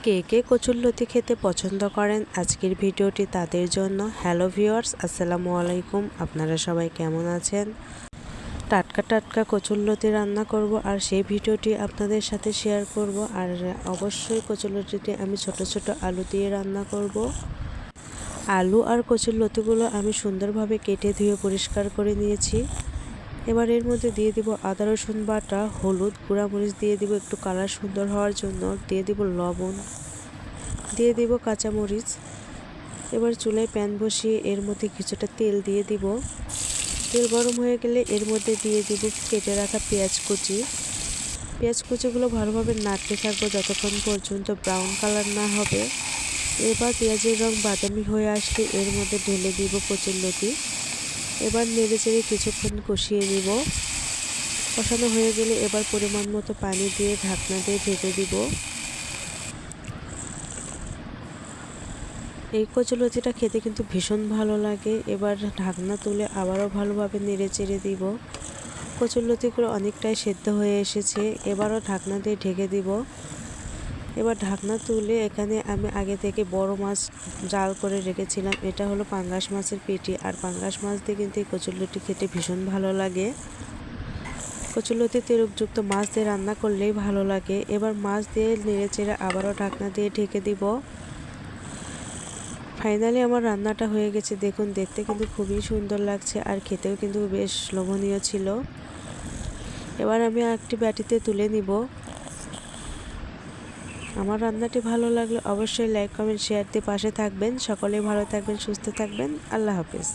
কে কে কচুরলতি খেতে পছন্দ করেন আজকের ভিডিওটি তাদের জন্য। হ্যালো ভিউয়ার্স, আসসালামু আলাইকুম। আপনারা সবাই কেমন আছেন? টাটকা টাটকা কচুরলতি রান্না করব আর সেই ভিডিওটি আপনাদের সাথে শেয়ার করব। আর অবশ্যই কচুরলতিটি আমি ছোট ছোট আলু দিয়ে রান্না করব। আলু আর কচুরলতিগুলো আমি সুন্দরভাবে কেটে ধুয়ে পরিষ্কার করে নিয়েছি। এবার এর মধ্যে দিয়ে দিব আদা রসুন বাটা, হলুদ, গুঁড়ামরিচ দিয়ে দিব একটু কালার সুন্দর হওয়ার জন্য, দিয়ে দিব লবণ, দিয়ে দিব কাঁচামরিচ। এবার চুলায় প্যান বসিয়ে এর মধ্যে কিছুটা তেল দিয়ে দিব। তেল গরম হয়ে গেলে এর মধ্যে দিয়ে দিব কেটে রাখা পেঁয়াজ কুচি। পেঁয়াজ কুচিগুলো ভালোভাবে নাড়তে থাকবো যতক্ষণ পর্যন্ত ব্রাউন কালার না হবে। এবার পেঁয়াজের রং বাদামি হয়ে আসলে এর মধ্যে ঢেলে দিব কচুরলতি। এবার নেড়ে চেড়ে কিছুক্ষণ কষিয়ে নিব। কষানো হয়ে গেলে এবার পরিমাণ মতো পানি দিয়ে ঢাকনা দিয়ে ঢেকে দিব। এই কচুরলতিটা খেতে কিন্তু ভীষণ ভালো লাগে। এবার ঢাকনা তুলে আবারও ভালোভাবে নেড়ে চেড়ে দিব। কচুরলতিগুলো অনেকটাই সেদ্ধ হয়ে এসেছে। এবারও ঢাকনা দিয়ে ঢেকে দিব। এবার ঢাকনা তুলে এখানে আমি আগে থেকে বড় মাছ জাল করে রেখেছিলাম। এটা হলো পাঙ্গাস মাছের পেটি। আর পাঙ্গাস মাছ দিয়ে কিন্তু এই কচুরলতি খেতে ভীষণ ভালো লাগে। কচুরলতি তেরুকযুক্ত মাছ দিয়ে রান্না করলেই ভালো লাগে। এবার মাছ দিয়ে নেড়ে চেড়ে আবারও ঢাকনা দিয়ে ঢেকে দিব। ফাইনালি আমার রান্নাটা হয়ে গেছে। দেখুন, দেখতে কিন্তু খুবই সুন্দর লাগছে আর খেতেও কিন্তু বেশ লোভনীয় ছিল। এবার আমি একটি বাটিতে তুলে নিব। আমার রান্নাটি ভালো লাগলে অবশ্যই লাইক, কমেন্ট, শেয়ার দিয়ে পাশে থাকবেন। সকলেই ভালো থাকবেন, সুস্থ থাকবেন। আল্লাহ হাফেজ।